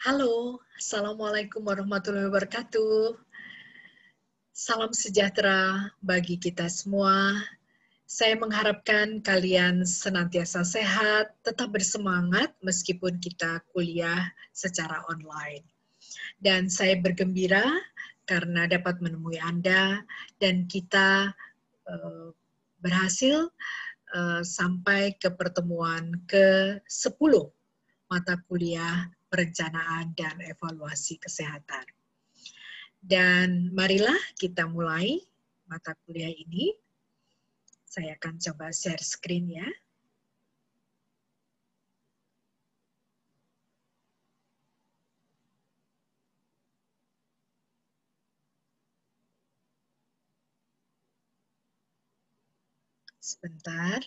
Halo, Assalamualaikum warahmatullahi wabarakatuh. Salam sejahtera bagi kita semua. Saya mengharapkan kalian senantiasa sehat, tetap bersemangat meskipun kita kuliah secara online. Dan saya bergembira karena dapat menemui Anda dan kita berhasil sampai ke pertemuan ke-10 mata kuliah perencanaan dan evaluasi kesehatan. Dan marilah kita mulai mata kuliah ini. Saya akan coba share screen ya. Sebentar.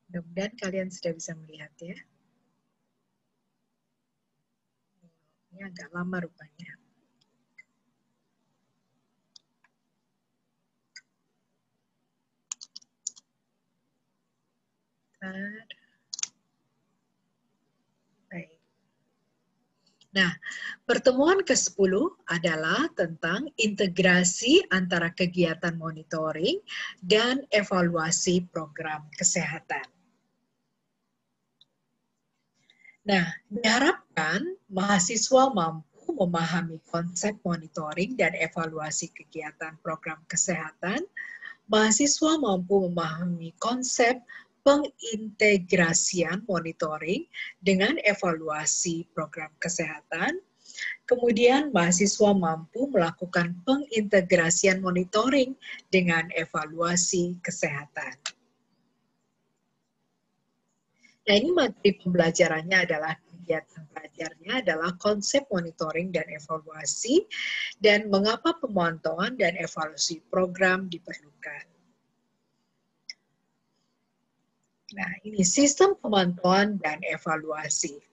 Mudah-mudahan kalian sudah bisa melihat ya. Ini agak lama rupanya. Baik. Nah, pertemuan ke-10 adalah tentang integrasi antara kegiatan monitoring dan evaluasi program kesehatan. Nah, diharapkan mahasiswa mampu memahami konsep monitoring dan evaluasi kegiatan program kesehatan. Mahasiswa mampu memahami konsep pengintegrasian monitoring dengan evaluasi program kesehatan. Kemudian mahasiswa mampu melakukan pengintegrasian monitoring dengan evaluasi kesehatan. Nah, ini materi pembelajarannya adalah kegiatan belajarnya adalah konsep monitoring dan evaluasi dan mengapa pemantauan dan evaluasi program diperlukan. Nah, ini sistem pemantauan dan evaluasi.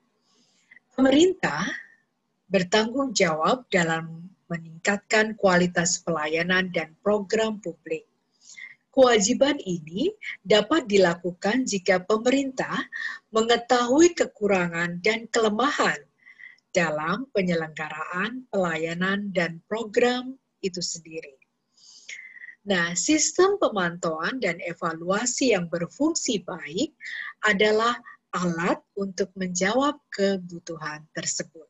Pemerintah bertanggung jawab dalam meningkatkan kualitas pelayanan dan program publik. Kewajiban ini dapat dilakukan jika pemerintah mengetahui kekurangan dan kelemahan dalam penyelenggaraan pelayanan dan program itu sendiri. Nah, sistem pemantauan dan evaluasi yang berfungsi baik adalah alat untuk menjawab kebutuhan tersebut.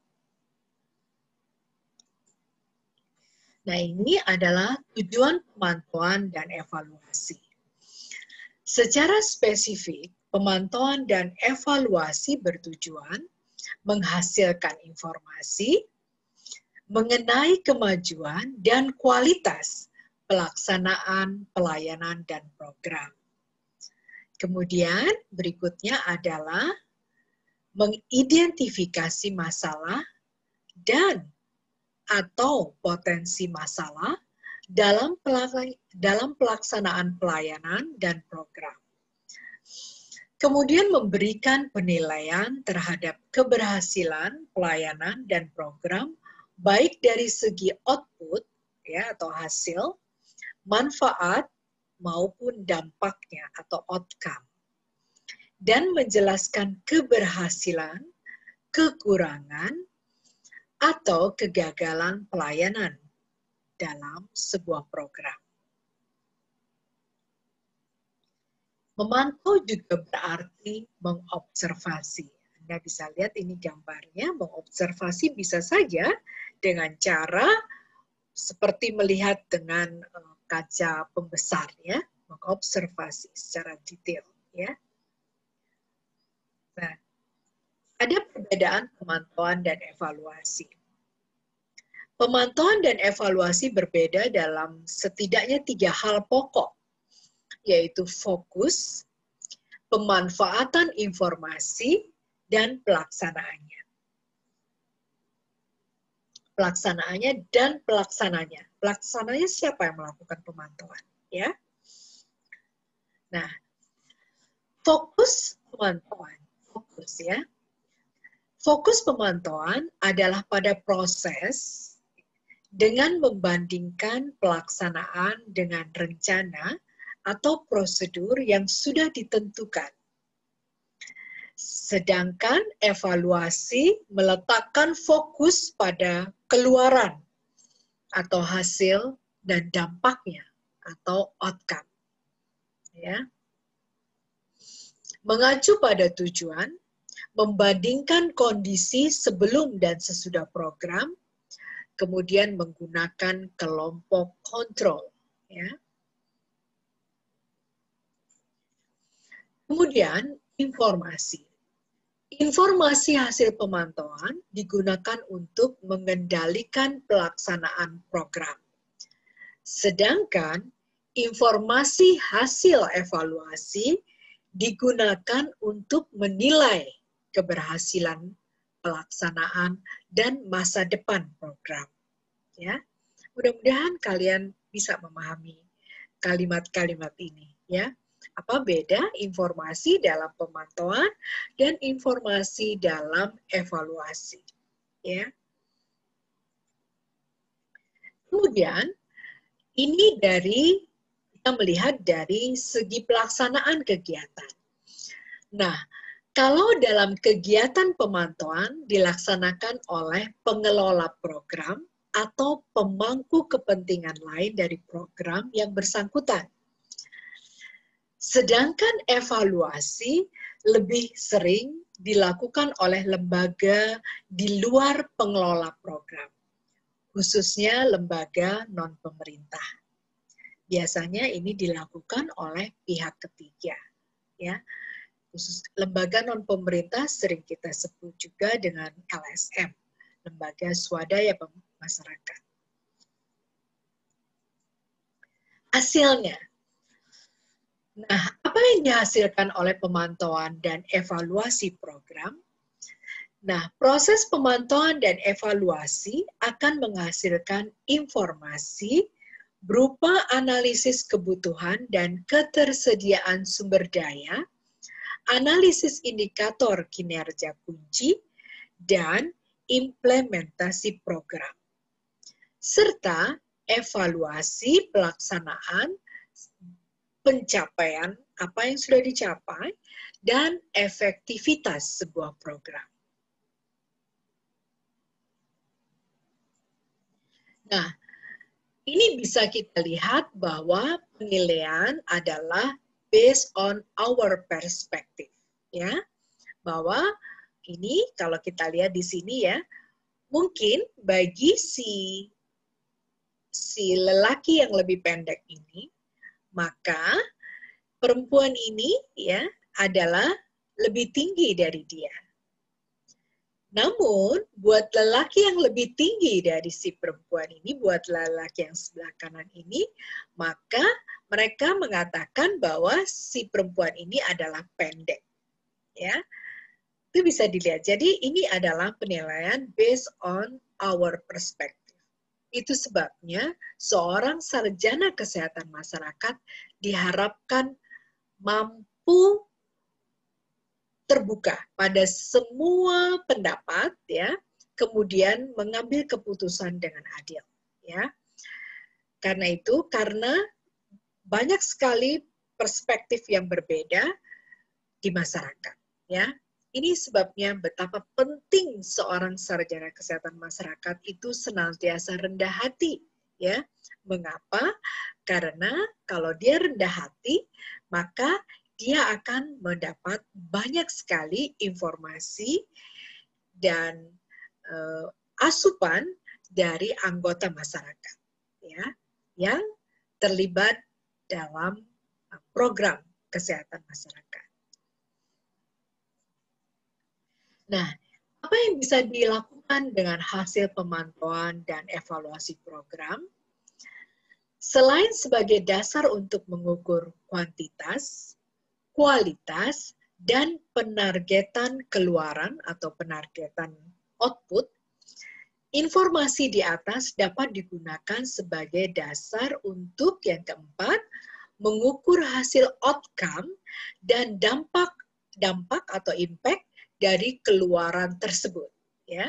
Nah, ini adalah tujuan pemantauan dan evaluasi. Secara spesifik, pemantauan dan evaluasi bertujuan menghasilkan informasi mengenai kemajuan dan kualitas pelaksanaan pelayanan dan program. Kemudian berikutnya adalah mengidentifikasi masalah dan atau potensi masalah dalam pelaksanaan pelayanan dan program. Kemudian memberikan penilaian terhadap keberhasilan pelayanan dan program baik dari segi output ya atau hasil, manfaat maupun dampaknya atau outcome. Dan menjelaskan keberhasilan, kekurangan, atau kegagalan pelayanan dalam sebuah program. Memantau juga berarti mengobservasi. Anda bisa lihat ini gambarnya, mengobservasi bisa saja dengan cara seperti melihat dengan kaca pembesar ya, mengobservasi secara detail ya. Nah, ada perbedaan pemantauan dan evaluasi. Pemantauan dan evaluasi berbeda dalam setidaknya 3 hal pokok, yaitu fokus, pemanfaatan informasi, dan pelaksanaannya. Pelaksanaannya dan pelaksananya. Pelaksananya siapa yang melakukan pemantauan? Ya. Nah, fokus pemantauan. Fokus ya. Fokus pemantauan adalah pada proses dengan membandingkan pelaksanaan dengan rencana atau prosedur yang sudah ditentukan. Sedangkan evaluasi meletakkan fokus pada keluaran atau hasil dan dampaknya atau outcome. Ya. Mengacu pada tujuan, membandingkan kondisi sebelum dan sesudah program, kemudian menggunakan kelompok kontrol. Ya. Kemudian informasi. Informasi hasil pemantauan digunakan untuk mengendalikan pelaksanaan program. Sedangkan informasi hasil evaluasi digunakan untuk menilai keberhasilan pelaksanaan dan masa depan program. Ya, mudah-mudahan kalian bisa memahami kalimat-kalimat ini. Ya, apa beda informasi dalam pemantauan dan informasi dalam evaluasi? Ya. Kemudian ini kita melihat dari segi pelaksanaan kegiatan. Nah, kalau dalam kegiatan pemantauan dilaksanakan oleh pengelola program atau pemangku kepentingan lain dari program yang bersangkutan. Sedangkan evaluasi lebih sering dilakukan oleh lembaga di luar pengelola program, khususnya lembaga non-pemerintah. Biasanya ini dilakukan oleh pihak ketiga. Ya, khusus lembaga non-pemerintah sering kita sebut juga dengan LSM, Lembaga Swadaya Masyarakat. Hasilnya, nah, apa yang dihasilkan oleh pemantauan dan evaluasi program? Nah, proses pemantauan dan evaluasi akan menghasilkan informasi berupa analisis kebutuhan dan ketersediaan sumber daya, analisis indikator kinerja kunci, dan implementasi program, serta evaluasi pelaksanaan pencapaian apa yang sudah dicapai, dan efektivitas sebuah program. Nah, ini bisa kita lihat bahwa penilaian adalah based on our perspective, ya. Bahwa ini kalau kita lihat di sini ya, mungkin bagi si lelaki yang lebih pendek ini, maka perempuan ini ya adalah lebih tinggi dari dia. Namun, buat lelaki yang lebih tinggi dari si perempuan ini, buat lelaki yang sebelah kanan ini, maka mereka mengatakan bahwa si perempuan ini adalah pendek. Ya, itu bisa dilihat. Jadi ini adalah penilaian based on our perspective. Itu sebabnya seorang sarjana kesehatan masyarakat diharapkan mampu terbuka pada semua pendapat, ya, kemudian mengambil keputusan dengan adil, ya. Karena itu, karena banyak sekali perspektif yang berbeda di masyarakat, ya. Ini sebabnya betapa penting seorang sarjana kesehatan masyarakat itu senantiasa rendah hati, ya. Mengapa? Karena kalau dia rendah hati, maka dia akan mendapat banyak sekali informasi dan asupan dari anggota masyarakat, ya, yang terlibat dalam program kesehatan masyarakat. Nah, apa yang bisa dilakukan dengan hasil pemantauan dan evaluasi program? Selain sebagai dasar untuk mengukur kuantitas, kualitas, dan penargetan keluaran atau penargetan output, informasi di atas dapat digunakan sebagai dasar untuk yang keempat, mengukur hasil outcome dan dampak atau impact dari keluaran tersebut, ya.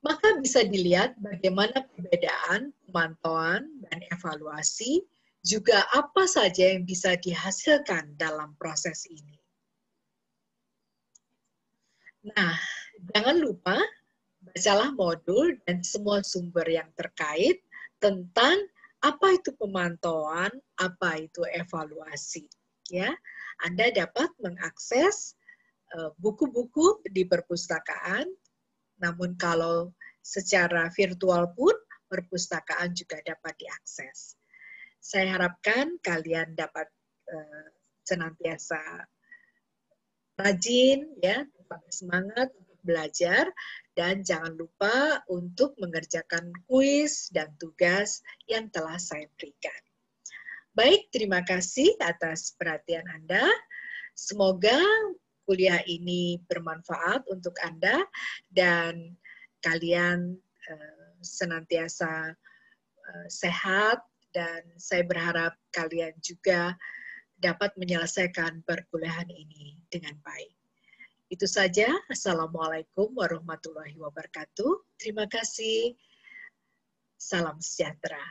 Maka bisa dilihat bagaimana perbedaan pemantauan dan evaluasi juga apa saja yang bisa dihasilkan dalam proses ini. Nah, jangan lupa bacalah modul dan semua sumber yang terkait tentang apa itu pemantauan, apa itu evaluasi. Ya, Anda dapat mengakses buku-buku di perpustakaan, namun kalau secara virtual pun perpustakaan juga dapat diakses. Saya harapkan kalian dapat senantiasa rajin, ya, semangat untuk belajar, dan jangan lupa untuk mengerjakan kuis dan tugas yang telah saya berikan. Baik, terima kasih atas perhatian Anda. Semoga kuliah ini bermanfaat untuk Anda dan kalian senantiasa sehat, dan saya berharap kalian juga dapat menyelesaikan perkuliahan ini dengan baik. Itu saja. Assalamualaikum warahmatullahi wabarakatuh. Terima kasih. Salam sejahtera.